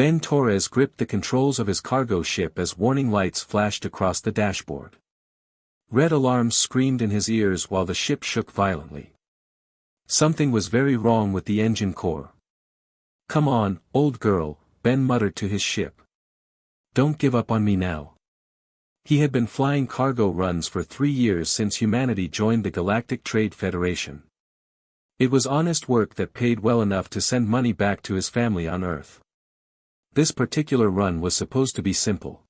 Ben Torres gripped the controls of his cargo ship as warning lights flashed across the dashboard. Red alarms screamed in his ears while the ship shook violently. Something was very wrong with the engine core. "Come on, old girl," Ben muttered to his ship. "Don't give up on me now." He had been flying cargo runs for 3 years since humanity joined the Galactic Trade Federation. It was honest work that paid well enough to send money back to his family on Earth. This particular run was supposed to be simple.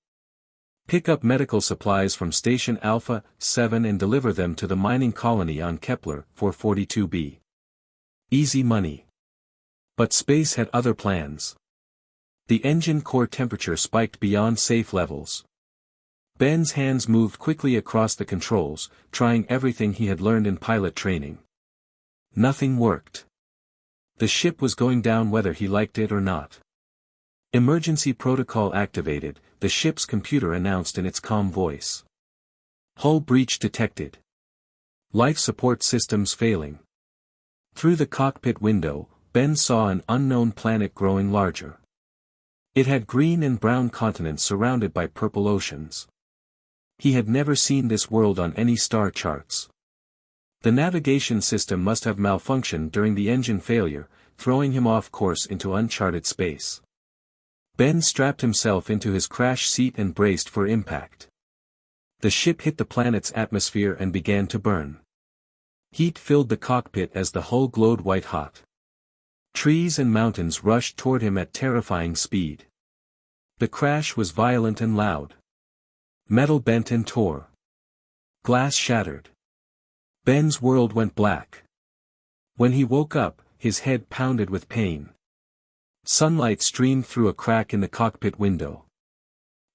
Pick up medical supplies from Station Alpha 7 and deliver them to the mining colony on Kepler 442b. Easy money. But space had other plans. The engine core temperature spiked beyond safe levels. Ben's hands moved quickly across the controls, trying everything he had learned in pilot training. Nothing worked. The ship was going down whether he liked it or not. Emergency protocol activated, the ship's computer announced in its calm voice. Hull breach detected. Life support systems failing. Through the cockpit window, Ben saw an unknown planet growing larger. It had green and brown continents surrounded by purple oceans. He had never seen this world on any star charts. The navigation system must have malfunctioned during the engine failure, throwing him off course into uncharted space. Ben strapped himself into his crash seat and braced for impact. The ship hit the planet's atmosphere and began to burn. Heat filled the cockpit as the hull glowed white-hot. Trees and mountains rushed toward him at terrifying speed. The crash was violent and loud. Metal bent and tore. Glass shattered. Ben's world went black. When he woke up, his head pounded with pain. Sunlight streamed through a crack in the cockpit window.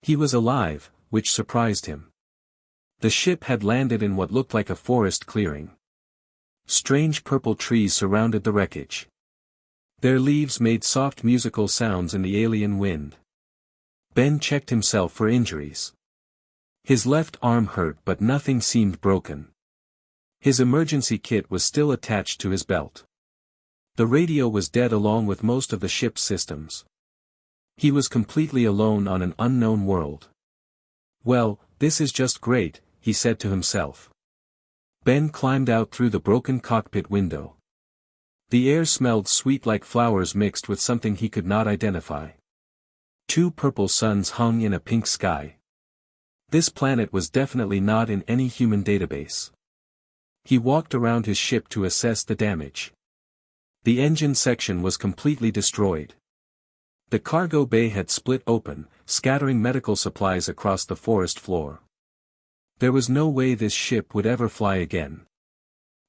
He was alive, which surprised him. The ship had landed in what looked like a forest clearing. Strange purple trees surrounded the wreckage. Their leaves made soft musical sounds in the alien wind. Ben checked himself for injuries. His left arm hurt but nothing seemed broken. His emergency kit was still attached to his belt. The radio was dead along with most of the ship's systems. He was completely alone on an unknown world. "Well, this is just great," he said to himself. Ben climbed out through the broken cockpit window. The air smelled sweet like flowers mixed with something he could not identify. 2 purple suns hung in a pink sky. This planet was definitely not in any human database. He walked around his ship to assess the damage. The engine section was completely destroyed. The cargo bay had split open, scattering medical supplies across the forest floor. There was no way this ship would ever fly again.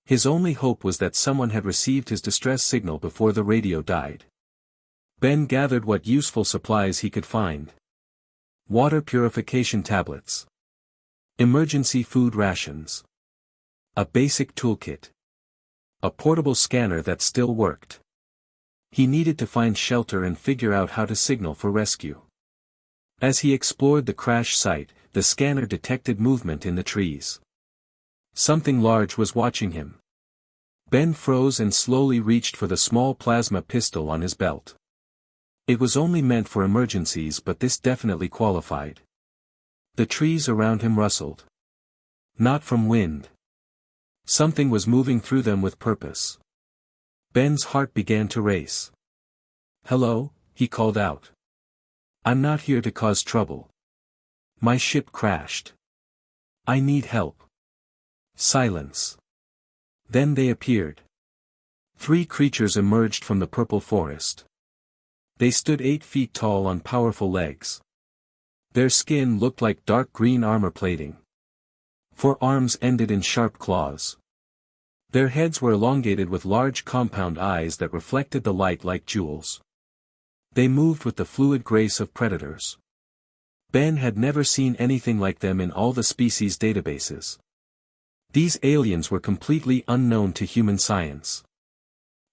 His only hope was that someone had received his distress signal before the radio died. Ben gathered what useful supplies he could find. Water purification tablets. Emergency food rations. A basic toolkit. A portable scanner that still worked. He needed to find shelter and figure out how to signal for rescue. As he explored the crash site, the scanner detected movement in the trees. Something large was watching him. Ben froze and slowly reached for the small plasma pistol on his belt. It was only meant for emergencies, but this definitely qualified. The trees around him rustled. Not from wind. Something was moving through them with purpose. Ben's heart began to race. "Hello," he called out. "I'm not here to cause trouble. My ship crashed. I need help." Silence. Then they appeared. 3 creatures emerged from the purple forest. They stood 8 feet tall on powerful legs. Their skin looked like dark green armor plating. 4 arms ended in sharp claws. Their heads were elongated with large compound eyes that reflected the light like jewels. They moved with the fluid grace of predators. Ben had never seen anything like them in all the species databases. These aliens were completely unknown to human science.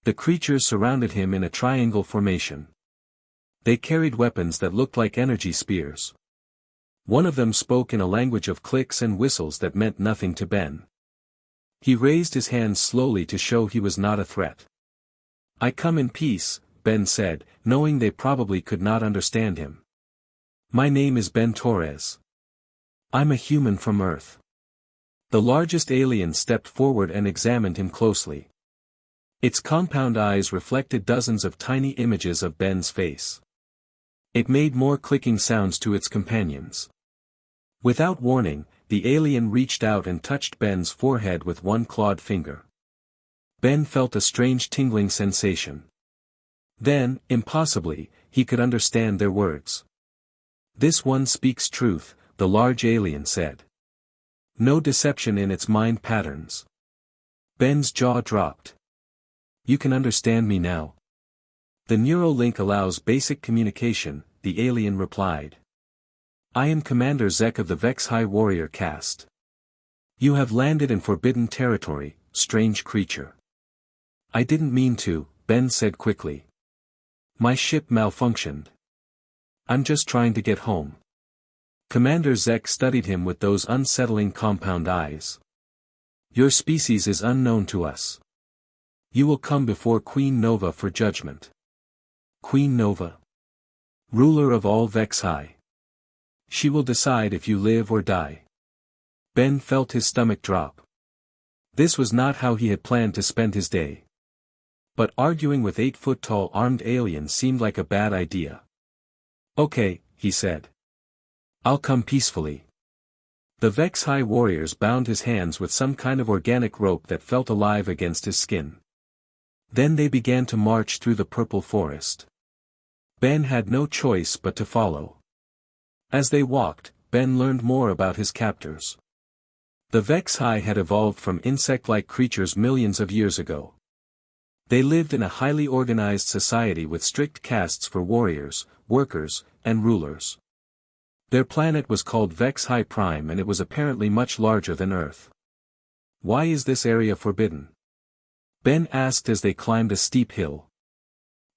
The creatures surrounded him in a triangle formation. They carried weapons that looked like energy spears. One of them spoke in a language of clicks and whistles that meant nothing to Ben. He raised his hands slowly to show he was not a threat. "I come in peace," Ben said, knowing they probably could not understand him. My name is Ben Torres. I'm a human from Earth. The largest alien stepped forward and examined him closely. Its compound eyes reflected dozens of tiny images of Ben's face. It made more clicking sounds to its companions. Without warning, the alien reached out and touched Ben's forehead with one clawed finger. Ben felt a strange tingling sensation. Then, impossibly, he could understand their words. This one speaks truth, the large alien said. No deception in its mind patterns. Ben's jaw dropped. You can understand me now. The neural link allows basic communication, the alien replied. I am Commander Zek of the Vex-High Warrior caste. You have landed in forbidden territory, strange creature. I didn't mean to, Ben said quickly. My ship malfunctioned. I'm just trying to get home. Commander Zek studied him with those unsettling compound eyes. Your species is unknown to us. You will come before Queen Nova for judgment. Queen Nova. Ruler of all Vex-High. She will decide if you live or die. Ben felt his stomach drop. This was not how he had planned to spend his day. But arguing with 8-foot-tall armed aliens seemed like a bad idea. Okay, he said. I'll come peacefully. The Vex-High warriors bound his hands with some kind of organic rope that felt alive against his skin. Then they began to march through the purple forest. Ben had no choice but to follow. As they walked, Ben learned more about his captors. The Vex-High had evolved from insect-like creatures millions of years ago. They lived in a highly organized society with strict castes for warriors, workers, and rulers. Their planet was called Vex-High Prime and it was apparently much larger than Earth. Why is this area forbidden? Ben asked as they climbed a steep hill.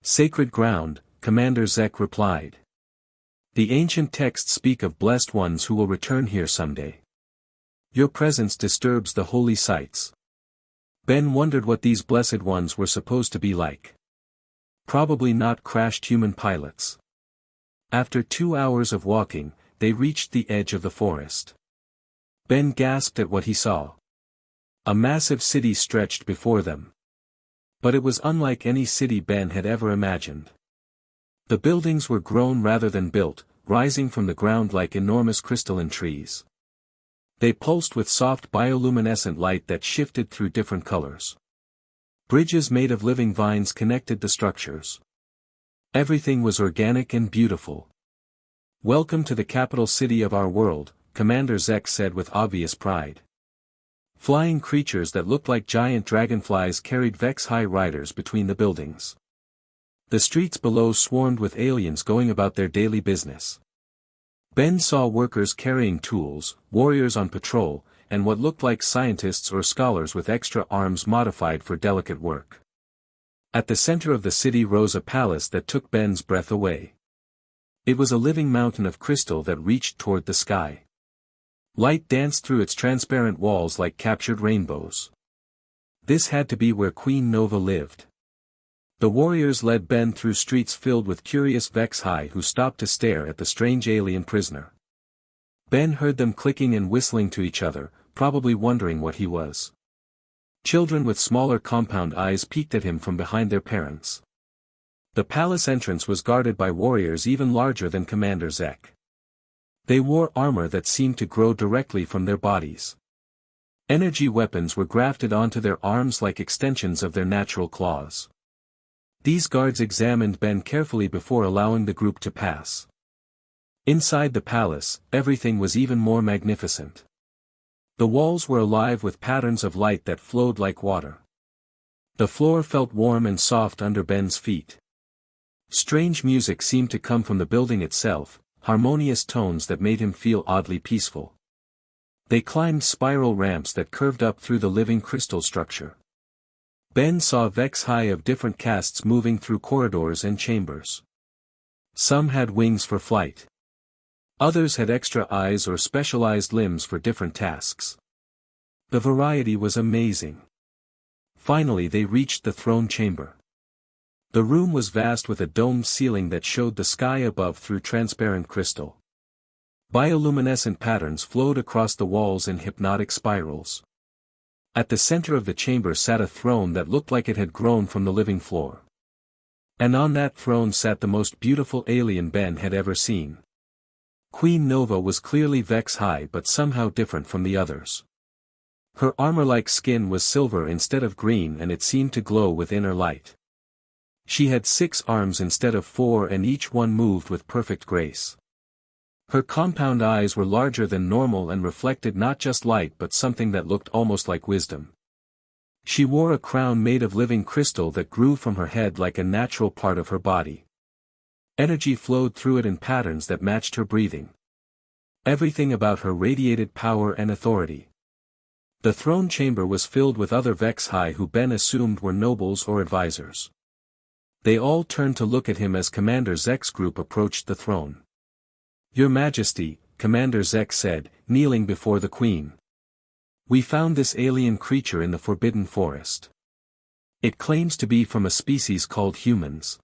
Sacred ground, Commander Zek replied. The ancient texts speak of blessed ones who will return here someday. Your presence disturbs the holy sites. Ben wondered what these blessed ones were supposed to be like. Probably not crashed human pilots. After 2 hours of walking, they reached the edge of the forest. Ben gasped at what he saw. A massive city stretched before them. But it was unlike any city Ben had ever imagined. The buildings were grown rather than built, rising from the ground like enormous crystalline trees. They pulsed with soft bioluminescent light that shifted through different colors. Bridges made of living vines connected the structures. Everything was organic and beautiful. Welcome to the capital city of our world, Commander Zek said with obvious pride. Flying creatures that looked like giant dragonflies carried Vex-High riders between the buildings. The streets below swarmed with aliens going about their daily business. Ben saw workers carrying tools, warriors on patrol, and what looked like scientists or scholars with extra arms modified for delicate work. At the center of the city rose a palace that took Ben's breath away. It was a living mountain of crystal that reached toward the sky. Light danced through its transparent walls like captured rainbows. This had to be where Queen Nova lived. The warriors led Ben through streets filled with curious Vex-High who stopped to stare at the strange alien prisoner. Ben heard them clicking and whistling to each other, probably wondering what he was. Children with smaller compound eyes peeked at him from behind their parents. The palace entrance was guarded by warriors even larger than Commander Zek. They wore armor that seemed to grow directly from their bodies. Energy weapons were grafted onto their arms like extensions of their natural claws. These guards examined Ben carefully before allowing the group to pass. Inside the palace, everything was even more magnificent. The walls were alive with patterns of light that flowed like water. The floor felt warm and soft under Ben's feet. Strange music seemed to come from the building itself, harmonious tones that made him feel oddly peaceful. They climbed spiral ramps that curved up through the living crystal structure. Ben saw Vex-High of different castes moving through corridors and chambers. Some had wings for flight. Others had extra eyes or specialized limbs for different tasks. The variety was amazing. Finally they reached the throne chamber. The room was vast with a domed ceiling that showed the sky above through transparent crystal. Bioluminescent patterns flowed across the walls in hypnotic spirals. At the center of the chamber sat a throne that looked like it had grown from the living floor. And on that throne sat the most beautiful alien Ben had ever seen. Queen Nova was clearly Vex high but somehow different from the others. Her armor-like skin was silver instead of green and it seemed to glow with inner light. She had 6 arms instead of 4 and each one moved with perfect grace. Her compound eyes were larger than normal and reflected not just light but something that looked almost like wisdom. She wore a crown made of living crystal that grew from her head like a natural part of her body. Energy flowed through it in patterns that matched her breathing. Everything about her radiated power and authority. The throne chamber was filled with other Vex High who Ben assumed were nobles or advisors. They all turned to look at him as Commander Zek's group approached the throne. "Your Majesty," Commander Zek said, kneeling before the Queen. "We found this alien creature in the Forbidden Forest. It claims to be from a species called humans."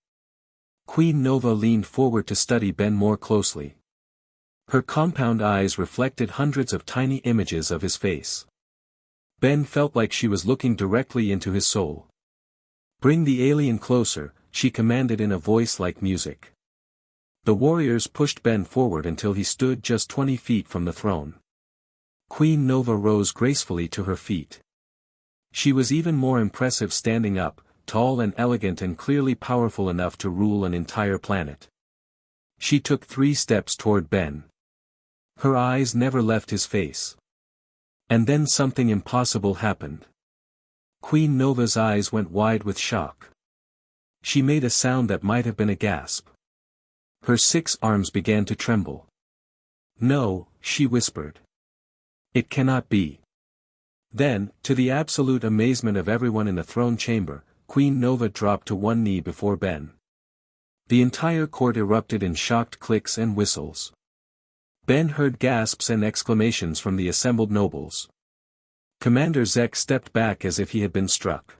Queen Nova leaned forward to study Ben more closely. Her compound eyes reflected hundreds of tiny images of his face. Ben felt like she was looking directly into his soul. "Bring the alien closer," she commanded in a voice like music. The warriors pushed Ben forward until he stood just 20 feet from the throne. Queen Nova rose gracefully to her feet. She was even more impressive standing up, tall and elegant and clearly powerful enough to rule an entire planet. She took 3 steps toward Ben. Her eyes never left his face. And then something impossible happened. Queen Nova's eyes went wide with shock. She made a sound that might have been a gasp. Her 6 arms began to tremble. "No," she whispered. "It cannot be." Then, to the absolute amazement of everyone in the throne chamber, Queen Nova dropped to one knee before Ben. The entire court erupted in shocked clicks and whistles. Ben heard gasps and exclamations from the assembled nobles. Commander Zek stepped back as if he had been struck.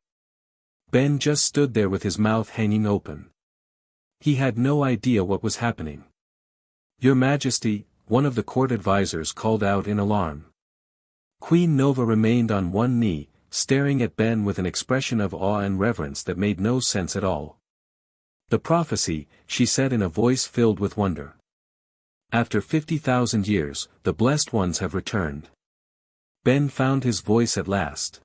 Ben just stood there with his mouth hanging open. He had no idea what was happening. "Your Majesty," one of the court advisors called out in alarm. Queen Nova remained on one knee, staring at Ben with an expression of awe and reverence that made no sense at all. "The prophecy," she said in a voice filled with wonder. "After 50,000 years, the Blessed Ones have returned." Ben found his voice at last.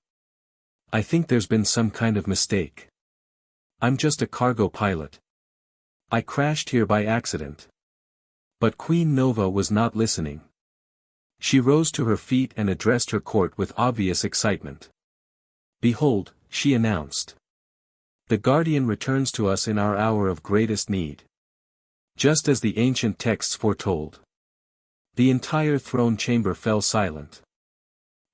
"I think there's been some kind of mistake. I'm just a cargo pilot. I crashed here by accident." But Queen Nova was not listening. She rose to her feet and addressed her court with obvious excitement. "Behold," she announced. "The Guardian returns to us in our hour of greatest need. Just as the ancient texts foretold." The entire throne chamber fell silent.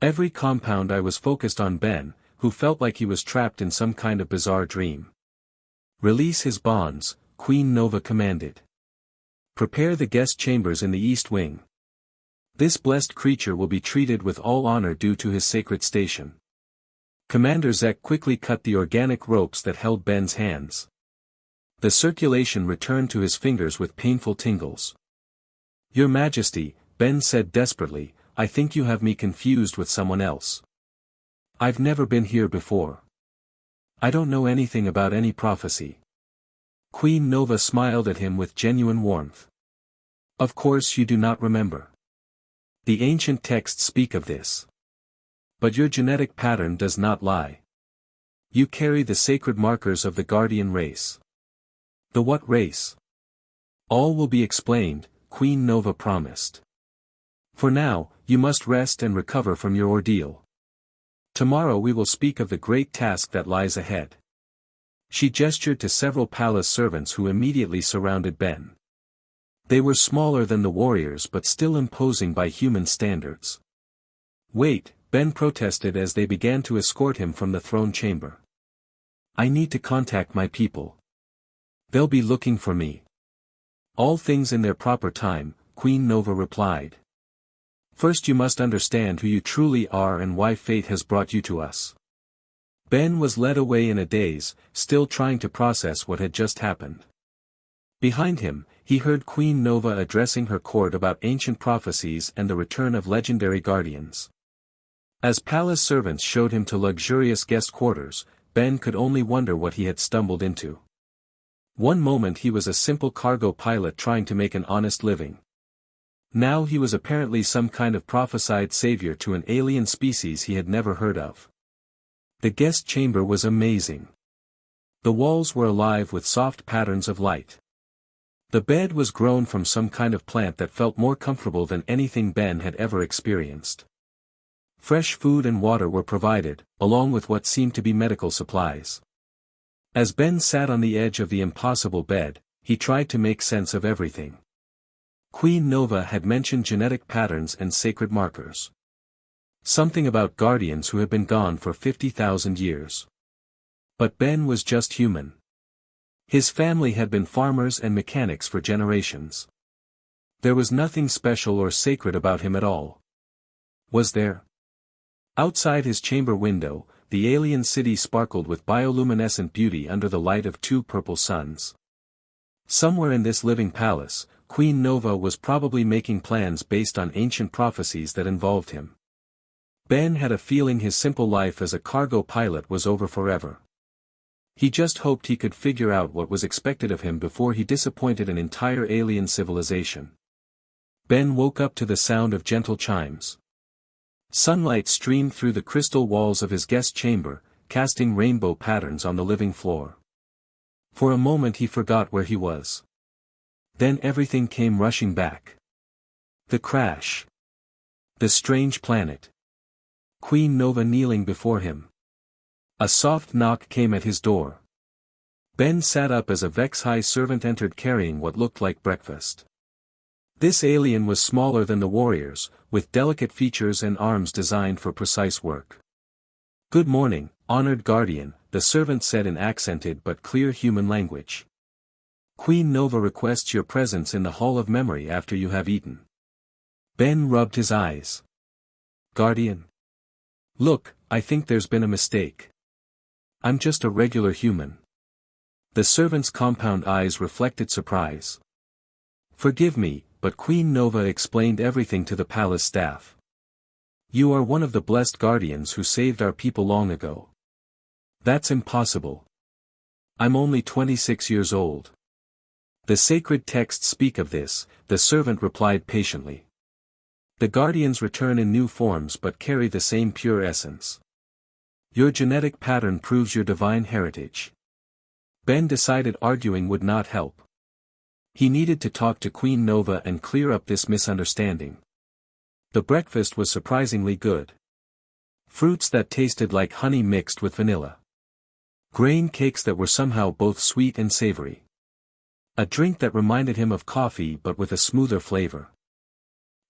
Every compound eye was focused on Ben, who felt like he was trapped in some kind of bizarre dream. "Release his bonds," Queen Nova commanded. "Prepare the guest chambers in the East Wing. This blessed creature will be treated with all honor due to his sacred station." Commander Zek quickly cut the organic ropes that held Ben's hands. The circulation returned to his fingers with painful tingles. "Your Majesty," Ben said desperately, "I think you have me confused with someone else. I've never been here before. I don't know anything about any prophecy." Queen Nova smiled at him with genuine warmth. "Of course you do not remember. The ancient texts speak of this. But your genetic pattern does not lie. You carry the sacred markers of the Guardian race." "The what race?" "All will be explained," Queen Nova promised. "For now, you must rest and recover from your ordeal. Tomorrow we will speak of the great task that lies ahead." She gestured to several palace servants who immediately surrounded Ben. They were smaller than the warriors but still imposing by human standards. "Wait," Ben protested as they began to escort him from the throne chamber. "I need to contact my people. They'll be looking for me." "All things in their proper time," Queen Nova replied. "First you must understand who you truly are and why fate has brought you to us." Ben was led away in a daze, still trying to process what had just happened. Behind him, he heard Queen Nova addressing her court about ancient prophecies and the return of legendary guardians. As palace servants showed him to luxurious guest quarters, Ben could only wonder what he had stumbled into. One moment he was a simple cargo pilot trying to make an honest living. Now he was apparently some kind of prophesied savior to an alien species he had never heard of. The guest chamber was amazing. The walls were alive with soft patterns of light. The bed was grown from some kind of plant that felt more comfortable than anything Ben had ever experienced. Fresh food and water were provided, along with what seemed to be medical supplies. As Ben sat on the edge of the impossible bed, he tried to make sense of everything. Queen Nova had mentioned genetic patterns and sacred markers. Something about guardians who had been gone for 50,000 years. But Ben was just human. His family had been farmers and mechanics for generations. There was nothing special or sacred about him at all. Was there? Outside his chamber window, the alien city sparkled with bioluminescent beauty under the light of two purple suns. Somewhere in this living palace, Queen Nova was probably making plans based on ancient prophecies that involved him. Ben had a feeling his simple life as a cargo pilot was over forever. He just hoped he could figure out what was expected of him before he disappointed an entire alien civilization. Ben woke up to the sound of gentle chimes. Sunlight streamed through the crystal walls of his guest chamber, casting rainbow patterns on the living floor. For a moment he forgot where he was. Then everything came rushing back. The crash. The strange planet. Queen Nova kneeling before him. A soft knock came at his door. Ben sat up as a Vex-High servant entered carrying what looked like breakfast. This alien was smaller than the warriors, with delicate features and arms designed for precise work. "Good morning, honored guardian," the servant said in accented but clear human language. "Queen Nova requests your presence in the Hall of Memory after you have eaten." Ben rubbed his eyes. "Guardian? Look, I think there's been a mistake. I'm just a regular human." The servant's compound eyes reflected surprise. "Forgive me, but Queen Nova explained everything to the palace staff. You are one of the blessed guardians who saved our people long ago." "That's impossible. I'm only 26 years old." "The sacred texts speak of this," the servant replied patiently. "The guardians return in new forms but carry the same pure essence. Your genetic pattern proves your divine heritage." Ben decided arguing would not help. He needed to talk to Queen Nova and clear up this misunderstanding. The breakfast was surprisingly good. Fruits that tasted like honey mixed with vanilla. Grain cakes that were somehow both sweet and savory. A drink that reminded him of coffee but with a smoother flavor.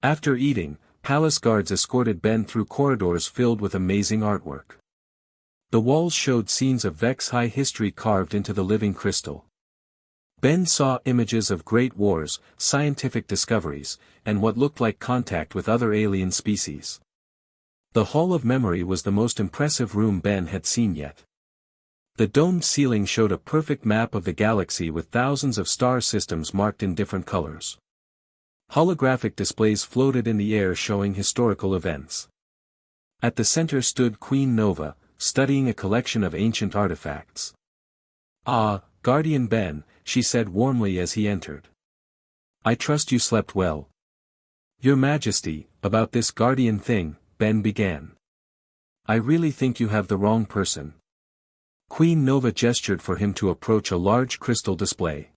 After eating, palace guards escorted Ben through corridors filled with amazing artwork. The walls showed scenes of Vex-High history carved into the living crystal. Ben saw images of great wars, scientific discoveries, and what looked like contact with other alien species. The Hall of Memory was the most impressive room Ben had seen yet. The domed ceiling showed a perfect map of the galaxy with thousands of star systems marked in different colors. Holographic displays floated in the air showing historical events. At the center stood Queen Nova, studying a collection of ancient artifacts. "Ah, Guardian Ben," she said warmly as he entered. "I trust you slept well." "Your Majesty, about this Guardian thing," Ben began. "I really think you have the wrong person." Queen Nova gestured for him to approach a large crystal display.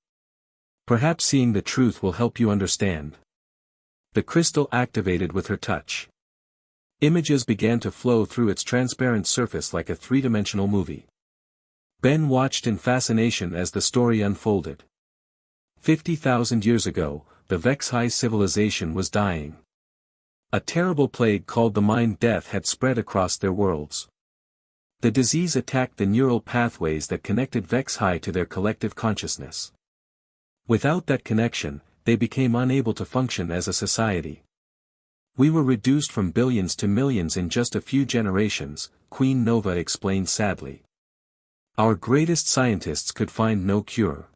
"Perhaps seeing the truth will help you understand." The crystal activated with her touch. Images began to flow through its transparent surface like a three-dimensional movie. Ben watched in fascination as the story unfolded. 50,000 years ago, the Vex-High civilization was dying. A terrible plague called the Mind Death had spread across their worlds. The disease attacked the neural pathways that connected Vex-High to their collective consciousness. Without that connection, they became unable to function as a society. "We were reduced from billions to millions in just a few generations," Queen Nova explained sadly. Our greatest scientists could find no cure.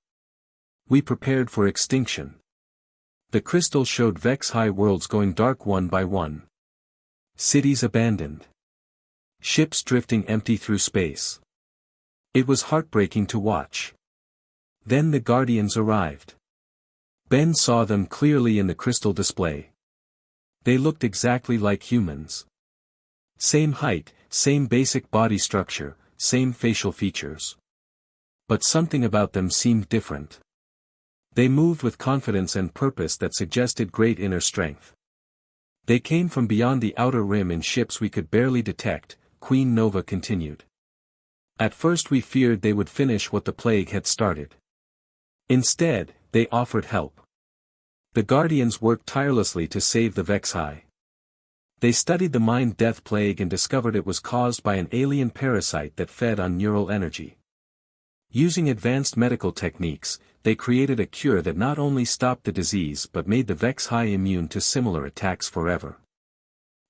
We prepared for extinction. The crystal showed Vex-High worlds going dark one by one. Cities abandoned. Ships drifting empty through space. It was heartbreaking to watch. Then the Guardians arrived. Ben saw them clearly in the crystal display. They looked exactly like humans. Same height, same basic body structure, same facial features. But something about them seemed different. They moved with confidence and purpose that suggested great inner strength. They came from beyond the outer rim in ships we could barely detect, Queen Nova continued. At first we feared they would finish what the plague had started. Instead, they offered help. The Guardians worked tirelessly to save the Vex-High. They studied the mind-death plague and discovered it was caused by an alien parasite that fed on neural energy. Using advanced medical techniques, they created a cure that not only stopped the disease but made the Vex-High immune to similar attacks forever.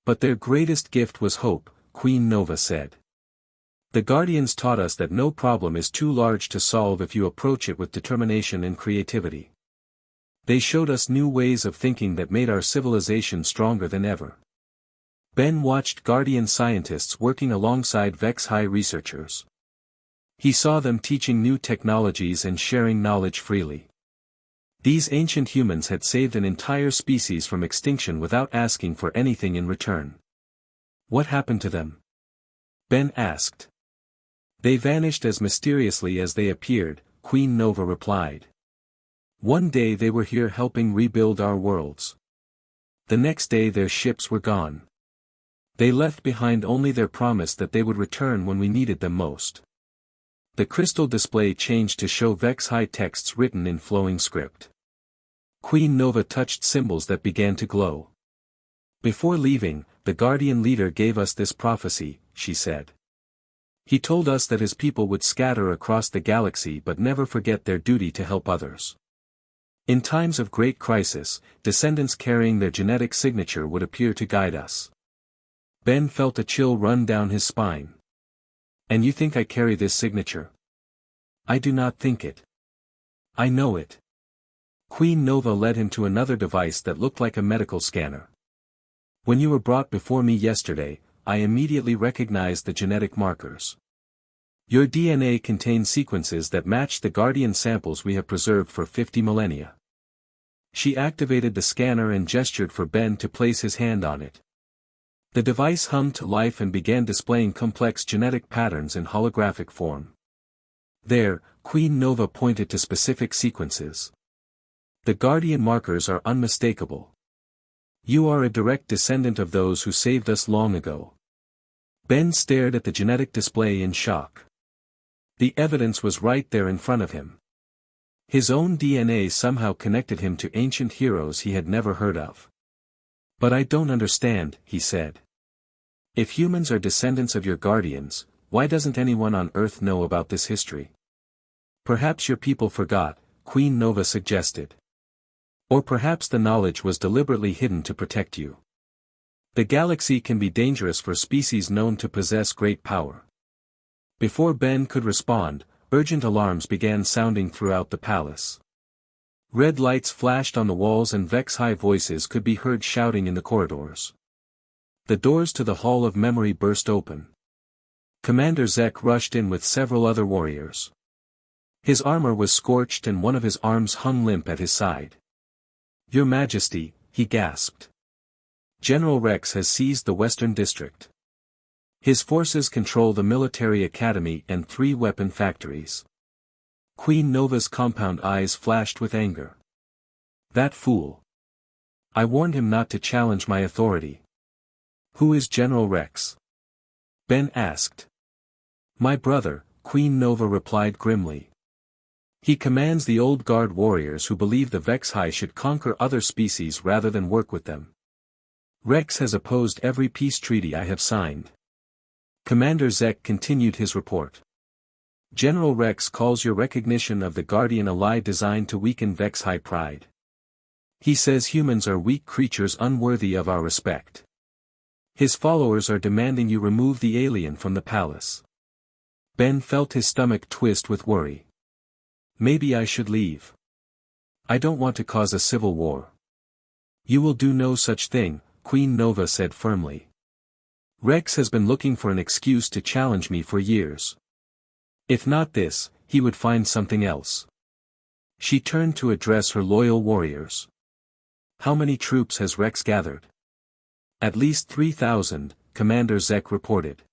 But their greatest gift was hope, Queen Nova said. The Guardians taught us that no problem is too large to solve if you approach it with determination and creativity. They showed us new ways of thinking that made our civilization stronger than ever. Ben watched Guardian scientists working alongside Vex-High researchers. He saw them teaching new technologies and sharing knowledge freely. These ancient humans had saved an entire species from extinction without asking for anything in return. What happened to them? Ben asked. They vanished as mysteriously as they appeared, Queen Nova replied. One day they were here helping rebuild our worlds. The next day their ships were gone. They left behind only their promise that they would return when we needed them most. The crystal display changed to show Vex-High texts written in flowing script. Queen Nova touched symbols that began to glow. Before leaving, the Guardian leader gave us this prophecy, she said. He told us that his people would scatter across the galaxy but never forget their duty to help others. In times of great crisis, descendants carrying their genetic signature would appear to guide us. Ben felt a chill run down his spine. And you think I carry this signature? I do not think it. I know it. Queen Nova led him to another device that looked like a medical scanner. When you were brought before me yesterday, I immediately recognized the genetic markers. Your DNA contains sequences that match the Guardian samples we have preserved for 50 millennia. She activated the scanner and gestured for Ben to place his hand on it. The device hummed to life and began displaying complex genetic patterns in holographic form. There, Queen Nova pointed to specific sequences. The Guardian markers are unmistakable. You are a direct descendant of those who saved us long ago. Ben stared at the genetic display in shock. The evidence was right there in front of him. His own DNA somehow connected him to ancient heroes he had never heard of. But I don't understand, he said. If humans are descendants of your guardians, why doesn't anyone on Earth know about this history? Perhaps your people forgot, Queen Nova suggested. Or perhaps the knowledge was deliberately hidden to protect you. The galaxy can be dangerous for species known to possess great power. Before Ben could respond, urgent alarms began sounding throughout the palace. Red lights flashed on the walls and Vex-High voices could be heard shouting in the corridors. The doors to the Hall of Memory burst open. Commander Zek rushed in with several other warriors. His armor was scorched and one of his arms hung limp at his side. Your Majesty, he gasped. General Rex has seized the Western District. His forces control the military academy and 3 weapon factories. Queen Nova's compound eyes flashed with anger. That fool. I warned him not to challenge my authority. Who is General Rex? Ben asked. My brother, Queen Nova replied grimly. He commands the Old Guard warriors who believe the Vex-High should conquer other species rather than work with them. Rex has opposed every peace treaty I have signed. Commander Zek continued his report. General Rex calls your recognition of the Guardian a lie designed to weaken Vex-High pride. He says humans are weak creatures unworthy of our respect. His followers are demanding you remove the alien from the palace. Ben felt his stomach twist with worry. Maybe I should leave. I don't want to cause a civil war. You will do no such thing, Queen Nova said firmly. Rex has been looking for an excuse to challenge me for years. If not this, he would find something else. She turned to address her loyal warriors. How many troops has Rex gathered? At least 3,000, Commander Zek reported.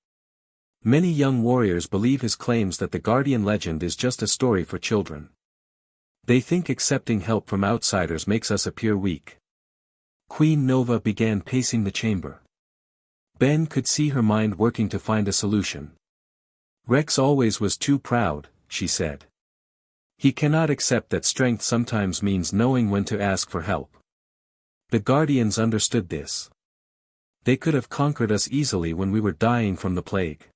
Many young warriors believe his claims that the Guardian legend is just a story for children. They think accepting help from outsiders makes us appear weak. Queen Nova began pacing the chamber. Ben could see her mind working to find a solution. Rex always was too proud, she said. He cannot accept that strength sometimes means knowing when to ask for help. The Guardians understood this. They could have conquered us easily when we were dying from the plague.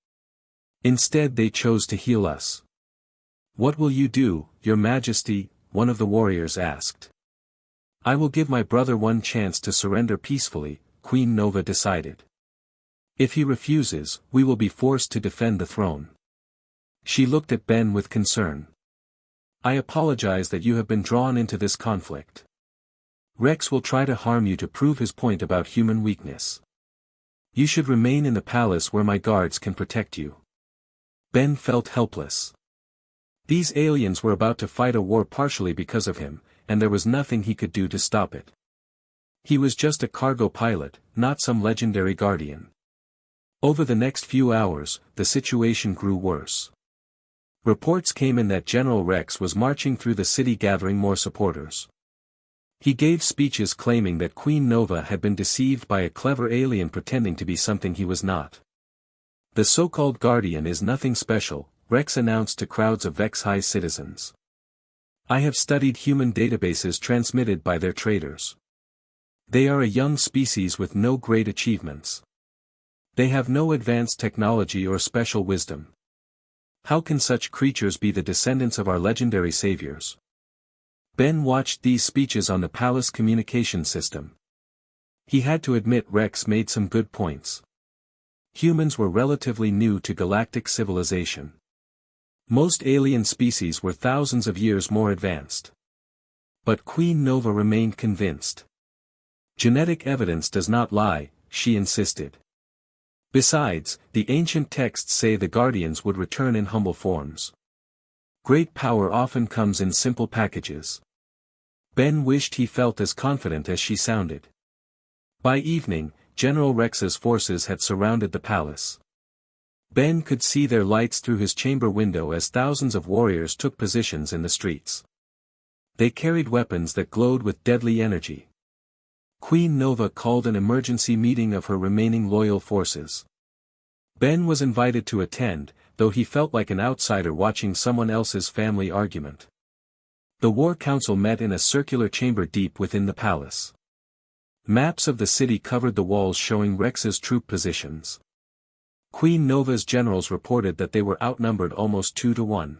Instead they chose to heal us. What will you do, Your Majesty? One of the warriors asked. I will give my brother one chance to surrender peacefully, Queen Nova decided. If he refuses, we will be forced to defend the throne. She looked at Ben with concern. I apologize that you have been drawn into this conflict. Rex will try to harm you to prove his point about human weakness. You should remain in the palace where my guards can protect you. Ben felt helpless. These aliens were about to fight a war partially because of him, and there was nothing he could do to stop it. He was just a cargo pilot, not some legendary guardian. Over the next few hours, the situation grew worse. Reports came in that General Rex was marching through the city gathering more supporters. He gave speeches claiming that Queen Nova had been deceived by a clever alien pretending to be something he was not. The so-called Guardian is nothing special, Rex announced to crowds of Vex-High citizens. I have studied human databases transmitted by their traders. They are a young species with no great achievements. They have no advanced technology or special wisdom. How can such creatures be the descendants of our legendary saviors? Ben watched these speeches on the palace communication system. He had to admit Rex made some good points. Humans were relatively new to galactic civilization. Most alien species were thousands of years more advanced. But Queen Nova remained convinced. Genetic evidence does not lie, she insisted. Besides, the ancient texts say the Guardians would return in humble forms. Great power often comes in simple packages. Ben wished he felt as confident as she sounded. By evening, General Rex's forces had surrounded the palace. Ben could see their lights through his chamber window as thousands of warriors took positions in the streets. They carried weapons that glowed with deadly energy. Queen Nova called an emergency meeting of her remaining loyal forces. Ben was invited to attend, though he felt like an outsider watching someone else's family argument. The War Council met in a circular chamber deep within the palace. Maps of the city covered the walls showing Rex's troop positions. Queen Nova's generals reported that they were outnumbered almost 2-1.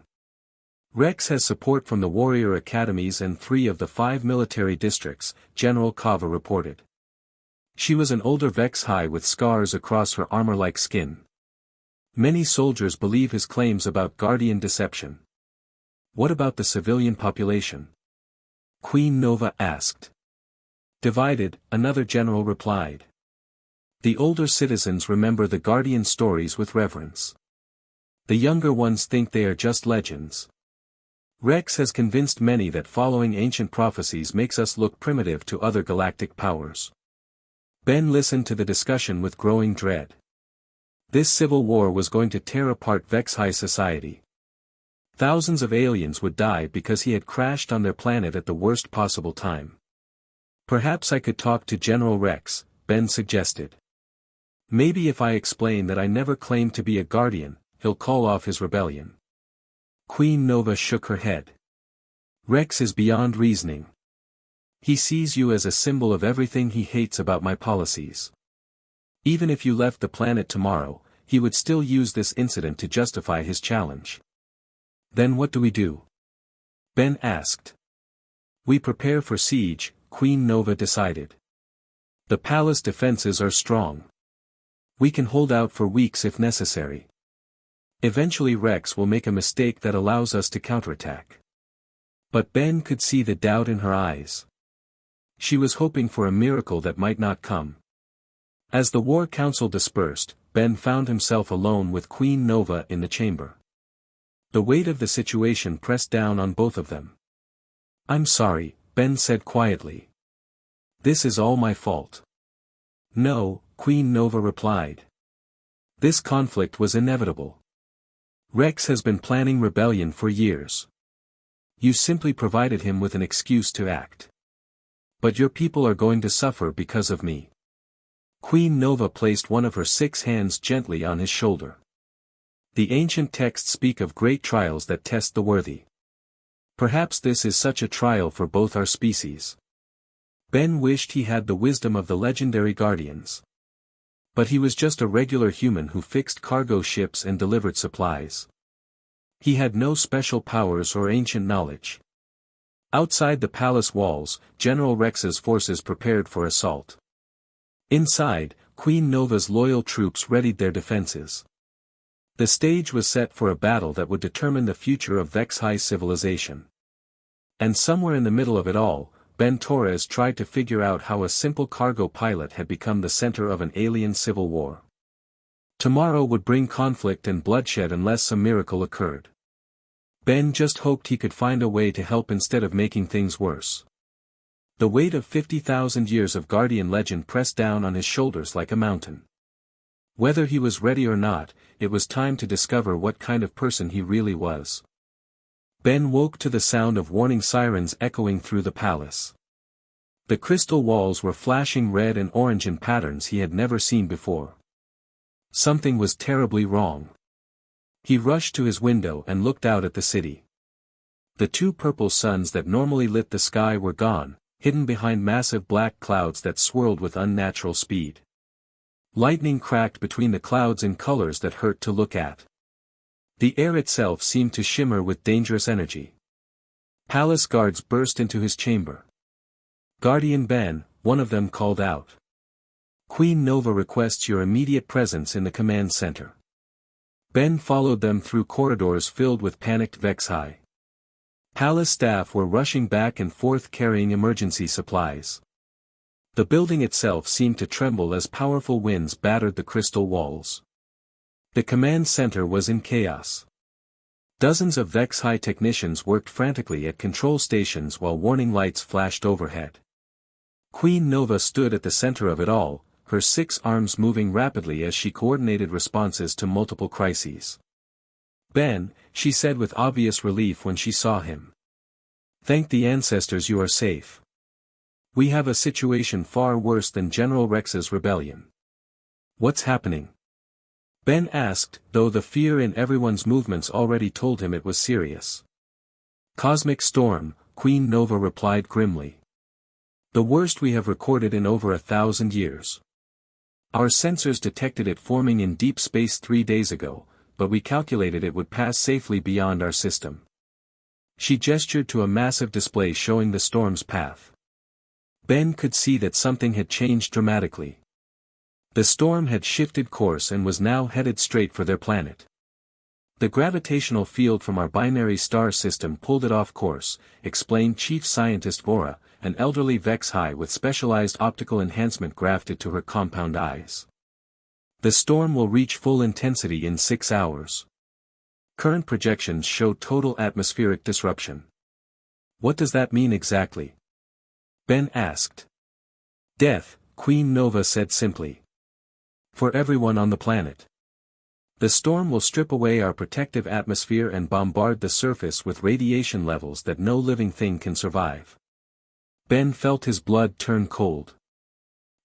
Rex has support from the warrior academies and 3 of the 5 military districts, General Kava reported. She was an older Vex-High with scars across her armor-like skin. Many soldiers believe his claims about Guardian deception. What about the civilian population? Queen Nova asked. Divided, another general replied. The older citizens remember the Guardian stories with reverence. The younger ones think they are just legends. Rex has convinced many that following ancient prophecies makes us look primitive to other galactic powers. Ben listened to the discussion with growing dread. This civil war was going to tear apart Vex-High society. Thousands of aliens would die because he had crashed on their planet at the worst possible time. Perhaps I could talk to General Rex, Ben suggested. Maybe if I explain that I never claimed to be a Guardian, he'll call off his rebellion. Queen Nova shook her head. Rex is beyond reasoning. He sees you as a symbol of everything he hates about my policies. Even if you left the planet tomorrow, he would still use this incident to justify his challenge. Then what do we do? Ben asked. We prepare for siege, Queen Nova decided. The palace defenses are strong. We can hold out for weeks if necessary. Eventually Rex will make a mistake that allows us to counterattack. But Ben could see the doubt in her eyes. She was hoping for a miracle that might not come. As the war council dispersed, Ben found himself alone with Queen Nova in the chamber. The weight of the situation pressed down on both of them. "I'm sorry," Ben said quietly. "This is all my fault." "No," Queen Nova replied. "This conflict was inevitable. Rex has been planning rebellion for years. You simply provided him with an excuse to act. But your people are going to suffer because of me." Queen Nova placed one of her 6 hands gently on his shoulder. The ancient texts speak of great trials that test the worthy. Perhaps this is such a trial for both our species. Ben wished he had the wisdom of the legendary guardians. But he was just a regular human who fixed cargo ships and delivered supplies. He had no special powers or ancient knowledge. Outside the palace walls, General Rex's forces prepared for assault. Inside, Queen Nova's loyal troops readied their defenses. The stage was set for a battle that would determine the future of Vex-High civilization. And somewhere in the middle of it all, Ben Torres tried to figure out how a simple cargo pilot had become the center of an alien civil war. Tomorrow would bring conflict and bloodshed unless a miracle occurred. Ben just hoped he could find a way to help instead of making things worse. The weight of 50,000 years of Guardian legend pressed down on his shoulders like a mountain. Whether he was ready or not, it was time to discover what kind of person he really was. Ben woke to the sound of warning sirens echoing through the palace. The crystal walls were flashing red and orange in patterns he had never seen before. Something was terribly wrong. He rushed to his window and looked out at the city. The 2 purple suns that normally lit the sky were gone, hidden behind massive black clouds that swirled with unnatural speed. Lightning cracked between the clouds in colors that hurt to look at. The air itself seemed to shimmer with dangerous energy. Palace guards burst into his chamber. "Guardian Ben," one of them called out. "Queen Nova requests your immediate presence in the command center." Ben followed them through corridors filled with panicked Vex-High. Palace staff were rushing back and forth carrying emergency supplies. The building itself seemed to tremble as powerful winds battered the crystal walls. The command center was in chaos. Dozens of Vex-High technicians worked frantically at control stations while warning lights flashed overhead. Queen Nova stood at the center of it all, her 6 arms moving rapidly as she coordinated responses to multiple crises. "Ben," she said with obvious relief when she saw him. "Thank the ancestors you are safe. We have a situation far worse than General Rex's rebellion." "What's happening?" Ben asked, though the fear in everyone's movements already told him it was serious. "Cosmic storm," Queen Nova replied grimly. "The worst we have recorded in over 1,000 years. Our sensors detected it forming in deep space 3 days ago, but we calculated it would pass safely beyond our system." She gestured to a massive display showing the storm's path. Ben could see that something had changed dramatically. The storm had shifted course and was now headed straight for their planet. "The gravitational field from our binary star system pulled it off course," explained Chief Scientist Vora, an elderly Vex-High with specialized optical enhancement grafted to her compound eyes. "The storm will reach full intensity in 6 hours. Current projections show total atmospheric disruption." "What does that mean exactly?" Ben asked. "Death," Queen Nova said simply. "For everyone on the planet. The storm will strip away our protective atmosphere and bombard the surface with radiation levels that no living thing can survive." Ben felt his blood turn cold.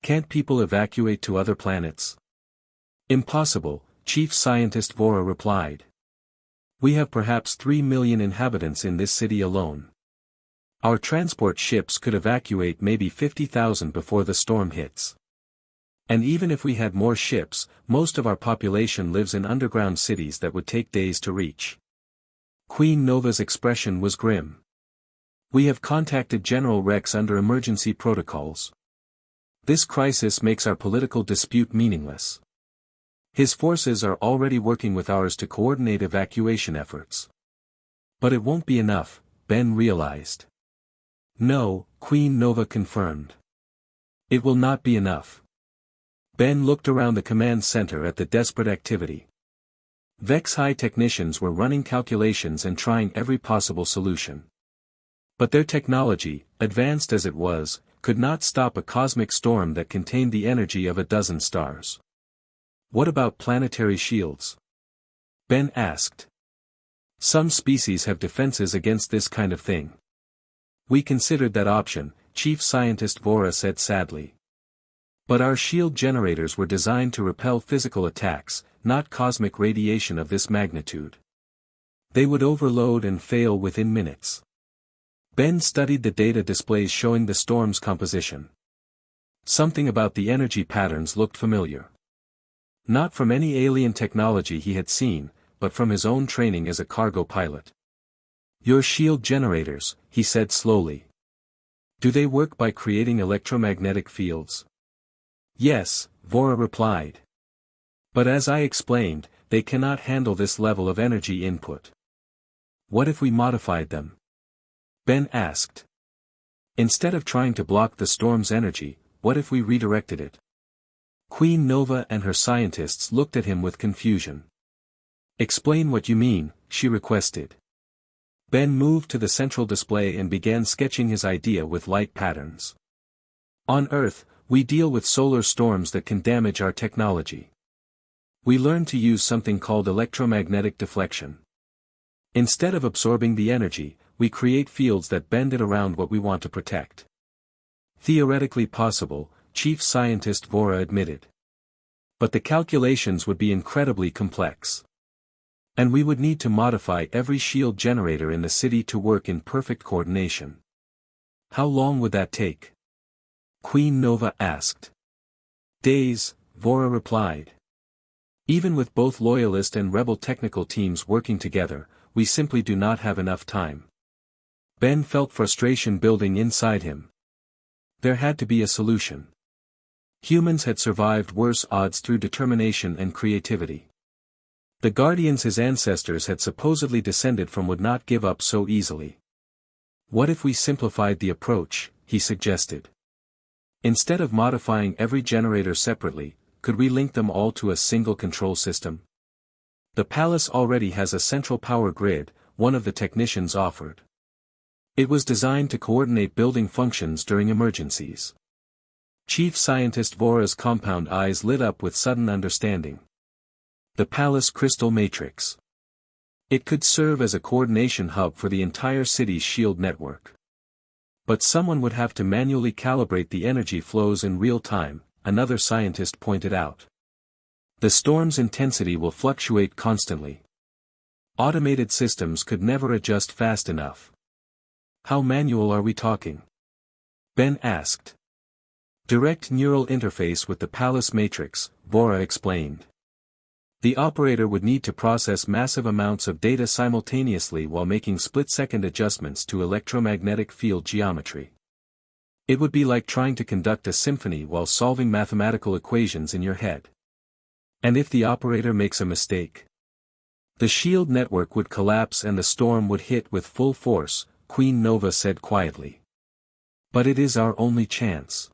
"Can't people evacuate to other planets?" "Impossible," Chief Scientist Vora replied. "We have perhaps 3 million inhabitants in this city alone. Our transport ships could evacuate maybe 50,000 before the storm hits. And even if we had more ships, most of our population lives in underground cities that would take days to reach." Queen Nova's expression was grim. "We have contacted General Rex under emergency protocols. This crisis makes our political dispute meaningless. His forces are already working with ours to coordinate evacuation efforts. But it won't be enough, Ben realized. No, Queen Nova confirmed. It will not be enough. Ben looked around the command center at the desperate activity. Vex-High technicians were running calculations and trying every possible solution. But their technology, advanced as it was, could not stop a cosmic storm that contained the energy of a dozen stars. What about planetary shields? Ben asked. Some species have defenses against this kind of thing. We considered that option, Chief Scientist Vora said sadly. But our shield generators were designed to repel physical attacks, not cosmic radiation of this magnitude. They would overload and fail within minutes. Ben studied the data displays showing the storm's composition. Something about the energy patterns looked familiar. Not from any alien technology he had seen, but from his own training as a cargo pilot. Your shield generators, he said slowly. Do they work by creating electromagnetic fields? Yes, Vora replied. But as I explained, they cannot handle this level of energy input. What if we modified them? Ben asked. Instead of trying to block the storm's energy, what if we redirected it? Queen Nova and her scientists looked at him with confusion. Explain what you mean, she requested. Ben moved to the central display and began sketching his idea with light patterns. On Earth, we deal with solar storms that can damage our technology. We learn to use something called electromagnetic deflection. Instead of absorbing the energy, we create fields that bend it around what we want to protect. Theoretically possible, Chief Scientist Vora admitted. But the calculations would be incredibly complex. And we would need to modify every shield generator in the city to work in perfect coordination. How long would that take? Queen Nova asked. Days, Vora replied. Even with both loyalist and rebel technical teams working together, we simply do not have enough time. Ben felt frustration building inside him. There had to be a solution. Humans had survived worse odds through determination and creativity. The Guardians his ancestors had supposedly descended from would not give up so easily. What if we simplified the approach, he suggested. Instead of modifying every generator separately, could we link them all to a single control system? The palace already has a central power grid, one of the technicians offered. It was designed to coordinate building functions during emergencies. Chief Scientist Vora's compound eyes lit up with sudden understanding. The palace crystal matrix. It could serve as a coordination hub for the entire city's shield network. But someone would have to manually calibrate the energy flows in real time, another scientist pointed out. The storm's intensity will fluctuate constantly. Automated systems could never adjust fast enough. How manual are we talking? Ben asked. Direct neural interface with the palace matrix, Vora explained. The operator would need to process massive amounts of data simultaneously while making split-second adjustments to electromagnetic field geometry. It would be like trying to conduct a symphony while solving mathematical equations in your head. And if the operator makes a mistake? The shield network would collapse and the storm would hit with full force, Queen Nova said quietly. But it is our only chance.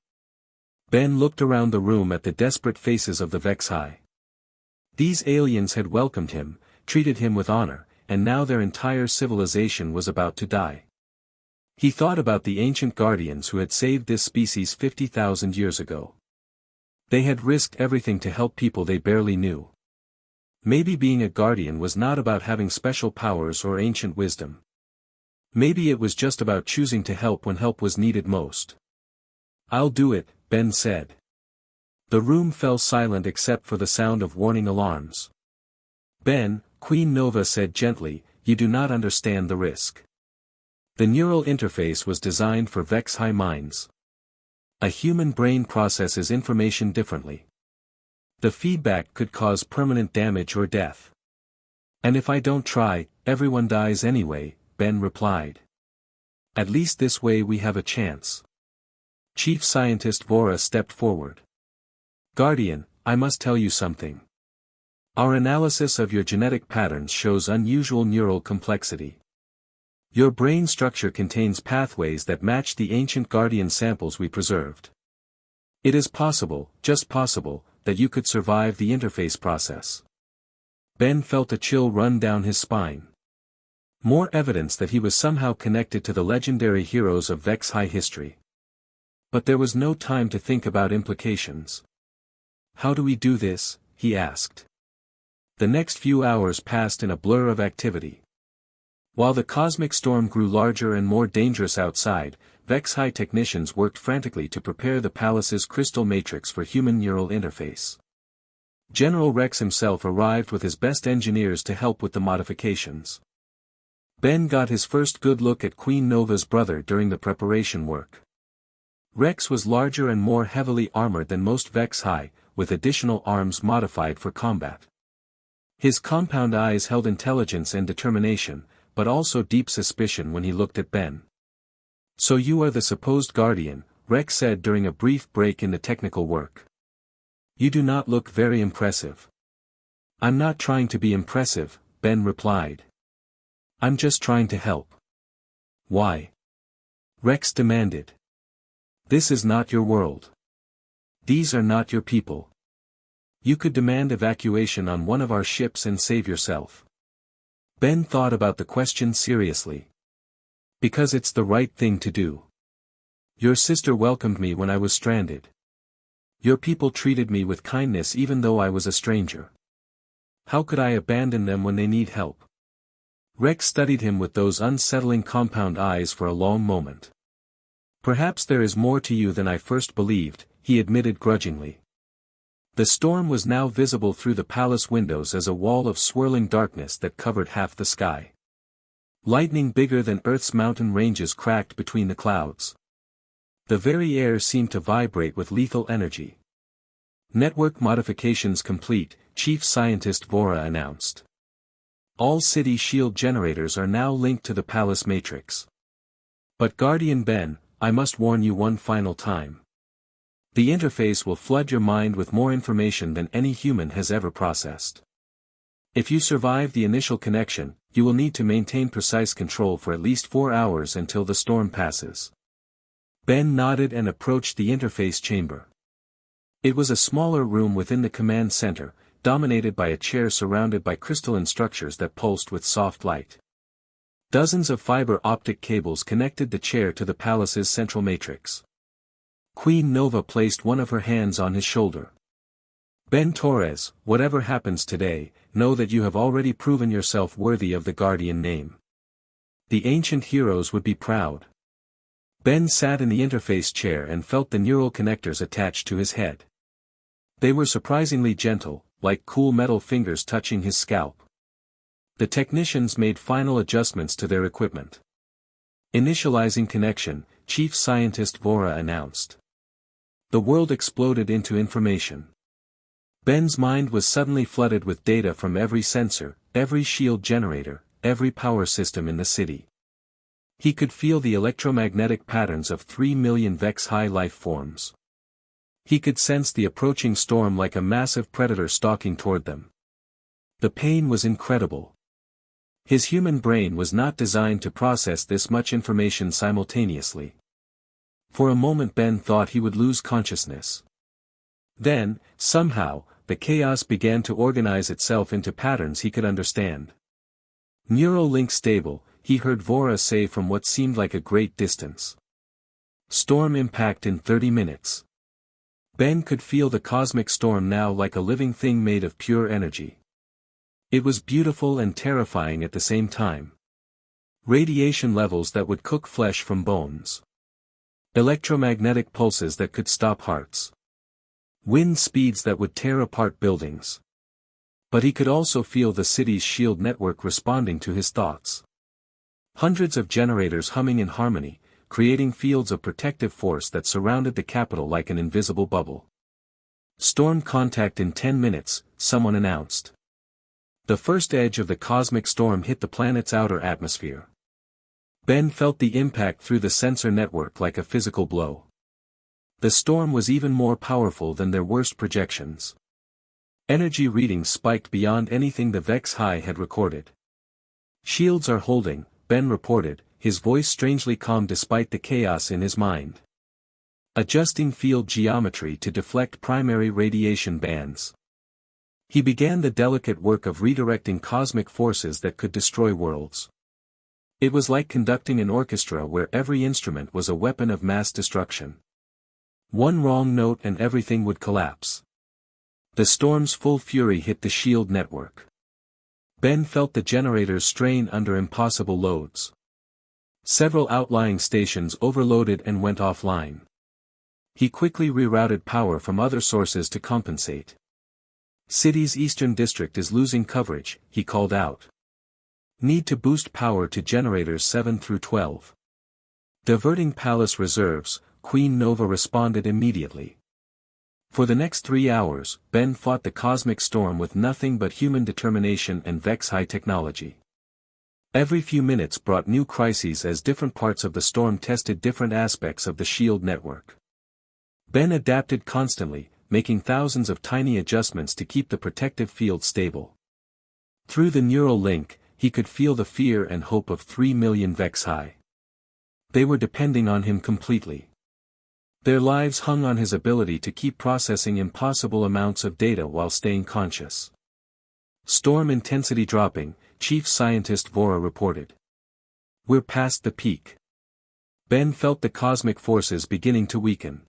Ben looked around the room at the desperate faces of the Vex-High. These aliens had welcomed him, treated him with honor, and now their entire civilization was about to die. He thought about the ancient guardians who had saved this species 50,000 years ago. They had risked everything to help people they barely knew. Maybe being a guardian was not about having special powers or ancient wisdom. Maybe it was just about choosing to help when help was needed most. I'll do it, Ben said. The room fell silent except for the sound of warning alarms. Ben, Queen Nova said gently, you do not understand the risk. The neural interface was designed for Vex-High minds. A human brain processes information differently. The feedback could cause permanent damage or death. And if I don't try, everyone dies anyway, Ben replied. At least this way we have a chance. Chief Scientist Vora stepped forward. Guardian, I must tell you something. Our analysis of your genetic patterns shows unusual neural complexity. Your brain structure contains pathways that match the ancient Guardian samples we preserved. It is possible, just possible, that you could survive the interface process. Ben felt a chill run down his spine. More evidence that he was somehow connected to the legendary heroes of Vex High history. But there was no time to think about implications. How do we do this? He asked. The next few hours passed in a blur of activity. While the cosmic storm grew larger and more dangerous outside, Vex High technicians worked frantically to prepare the palace's crystal matrix for human neural interface. General Rex himself arrived with his best engineers to help with the modifications. Ben got his first good look at Queen Nova's brother during the preparation work. Rex was larger and more heavily armored than most Vex High, with additional arms modified for combat. His compound eyes held intelligence and determination, but also deep suspicion when he looked at Ben. "So you are the supposed Guardian," Rex said during a brief break in the technical work. "You do not look very impressive." "I'm not trying to be impressive," Ben replied. "I'm just trying to help." "Why?" Rex demanded. "This is not your world. These are not your people. You could demand evacuation on one of our ships and save yourself." Ben thought about the question seriously. "Because it's the right thing to do. Your sister welcomed me when I was stranded. Your people treated me with kindness even though I was a stranger. How could I abandon them when they need help?" Rex studied him with those unsettling compound eyes for a long moment. "Perhaps there is more to you than I first believed," he admitted grudgingly. The storm was now visible through the palace windows as a wall of swirling darkness that covered half the sky. Lightning bigger than Earth's mountain ranges cracked between the clouds. The very air seemed to vibrate with lethal energy. "Network modifications complete," Chief Scientist Vora announced. "All city shield generators are now linked to the palace matrix. But Guardian Ben, I must warn you one final time. The interface will flood your mind with more information than any human has ever processed. If you survive the initial connection, you will need to maintain precise control for at least 4 hours until the storm passes." Ben nodded and approached the interface chamber. It was a smaller room within the command center, dominated by a chair surrounded by crystalline structures that pulsed with soft light. Dozens of fiber optic cables connected the chair to the palace's central matrix. Queen Nova placed one of her hands on his shoulder. "Ben Torres, whatever happens today, know that you have already proven yourself worthy of the Guardian name. The ancient heroes would be proud." Ben sat in the interface chair and felt the neural connectors attached to his head. They were surprisingly gentle, like cool metal fingers touching his scalp. The technicians made final adjustments to their equipment. "Initializing connection," Chief Scientist Vora announced. The world exploded into information. Ben's mind was suddenly flooded with data from every sensor, every shield generator, every power system in the city. He could feel the electromagnetic patterns of 3 million Vex-high life forms. He could sense the approaching storm like a massive predator stalking toward them. The pain was incredible. His human brain was not designed to process this much information simultaneously. For a moment Ben thought he would lose consciousness. Then, somehow, the chaos began to organize itself into patterns he could understand. "Neural link stable," he heard Vora say from what seemed like a great distance. "Storm impact in 30 minutes. Ben could feel the cosmic storm now like a living thing made of pure energy. It was beautiful and terrifying at the same time. Radiation levels that would cook flesh from bones. Electromagnetic pulses that could stop hearts. Wind speeds that would tear apart buildings. But he could also feel the city's shield network responding to his thoughts. Hundreds of generators humming in harmony, creating fields of protective force that surrounded the capital like an invisible bubble. "Storm contact in 10 minutes, someone announced. The first edge of the cosmic storm hit the planet's outer atmosphere. Ben felt the impact through the sensor network like a physical blow. The storm was even more powerful than their worst projections. Energy readings spiked beyond anything the Vex High had recorded. "Shields are holding," Ben reported, his voice strangely calm despite the chaos in his mind. "Adjusting field geometry to deflect primary radiation bands." He began the delicate work of redirecting cosmic forces that could destroy worlds. It was like conducting an orchestra where every instrument was a weapon of mass destruction. One wrong note and everything would collapse. The storm's full fury hit the shield network. Ben felt the generators strain under impossible loads. Several outlying stations overloaded and went offline. He quickly rerouted power from other sources to compensate. "City's eastern district is losing coverage," he called out. "Need to boost power to generators 7 through 12. "Diverting palace reserves," Queen Nova responded immediately. For the next 3 hours, Ben fought the cosmic storm with nothing but human determination and Vex High technology. Every few minutes brought new crises as different parts of the storm tested different aspects of the shield network. Ben adapted constantly, making thousands of tiny adjustments to keep the protective field stable. Through the neural link, he could feel the fear and hope of 3 million Vex High. They were depending on him completely. Their lives hung on his ability to keep processing impossible amounts of data while staying conscious. "Storm intensity dropping," Chief Scientist Vora reported. "We're past the peak." Ben felt the cosmic forces beginning to weaken.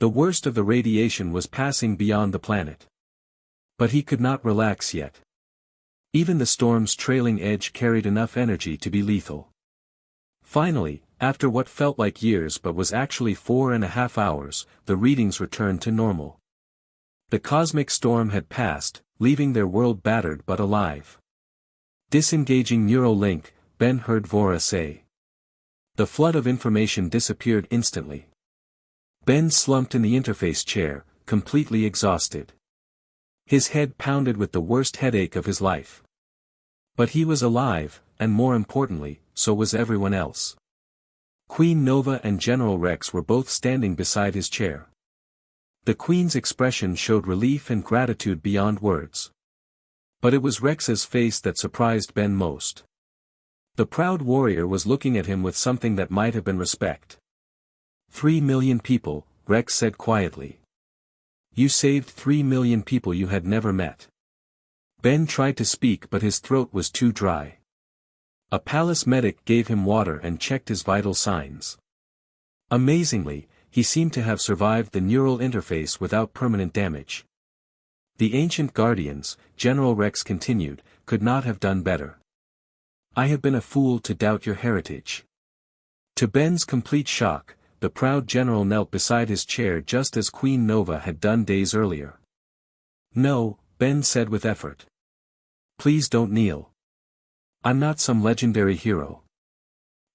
The worst of the radiation was passing beyond the planet. But he could not relax yet. Even the storm's trailing edge carried enough energy to be lethal. Finally, after what felt like years but was actually 4.5 hours, the readings returned to normal. The cosmic storm had passed, leaving their world battered but alive. Disengaging neural link, Ben heard Vora say. The flood of information disappeared instantly. Ben slumped in the interface chair, completely exhausted. His head pounded with the worst headache of his life. But he was alive, and more importantly, so was everyone else. Queen Nova and General Rex were both standing beside his chair. The Queen's expression showed relief and gratitude beyond words. But it was Rex's face that surprised Ben most. The proud warrior was looking at him with something that might have been respect. 3 million people, Rex said quietly. You saved 3 million people you had never met. Ben tried to speak but his throat was too dry. A palace medic gave him water and checked his vital signs. Amazingly, he seemed to have survived the neural interface without permanent damage. The ancient guardians, General Rex continued, could not have done better. I have been a fool to doubt your heritage. To Ben's complete shock, the proud general knelt beside his chair just as Queen Nova had done days earlier. No, Ben said with effort. Please don't kneel. I'm not some legendary hero.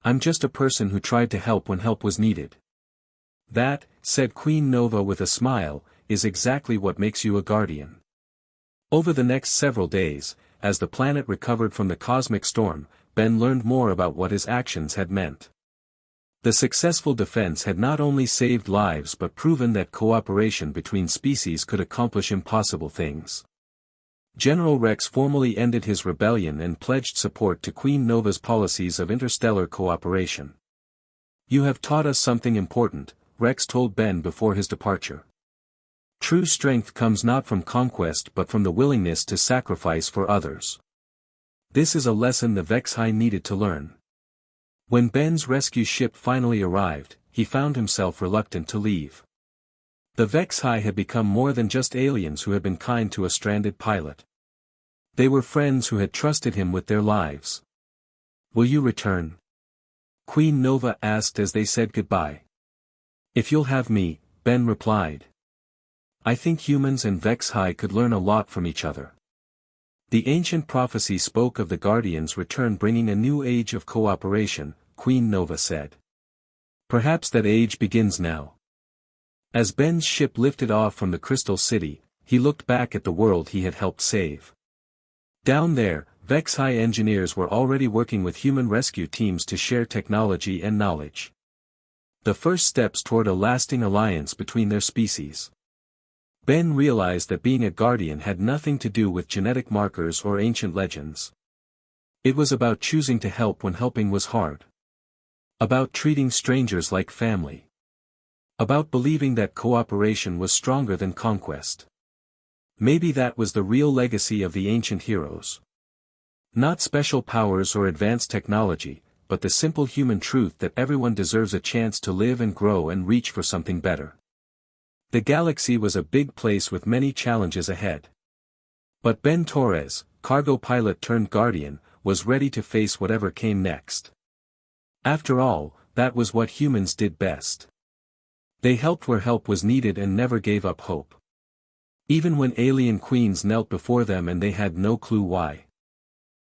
I'm just a person who tried to help when help was needed. That, said Queen Nova with a smile, is exactly what makes you a guardian. Over the next several days, as the planet recovered from the cosmic storm, Ben learned more about what his actions had meant. The successful defense had not only saved lives but proven that cooperation between species could accomplish impossible things. General Rex formally ended his rebellion and pledged support to Queen Nova's policies of interstellar cooperation. You have taught us something important, Rex told Ben before his departure. True strength comes not from conquest but from the willingness to sacrifice for others. This is a lesson the Vex High needed to learn. When Ben's rescue ship finally arrived, he found himself reluctant to leave. The Vex High had become more than just aliens who had been kind to a stranded pilot. They were friends who had trusted him with their lives. Will you return? Queen Nova asked as they said goodbye. If you'll have me, Ben replied. I think humans and Vex High could learn a lot from each other. The ancient prophecy spoke of the Guardians' return bringing a new age of cooperation, Queen Nova said. Perhaps that age begins now. As Ben's ship lifted off from the Crystal City, he looked back at the world he had helped save. Down there, Vex High engineers were already working with human rescue teams to share technology and knowledge. The first steps toward a lasting alliance between their species. Ben realized that being a guardian had nothing to do with genetic markers or ancient legends. It was about choosing to help when helping was hard. About treating strangers like family. About believing that cooperation was stronger than conquest. Maybe that was the real legacy of the ancient heroes. Not special powers or advanced technology, but the simple human truth that everyone deserves a chance to live and grow and reach for something better. The galaxy was a big place with many challenges ahead. But Ben Torres, cargo pilot turned guardian, was ready to face whatever came next. After all, that was what humans did best. They helped where help was needed and never gave up hope. Even when alien queens knelt before them and they had no clue why.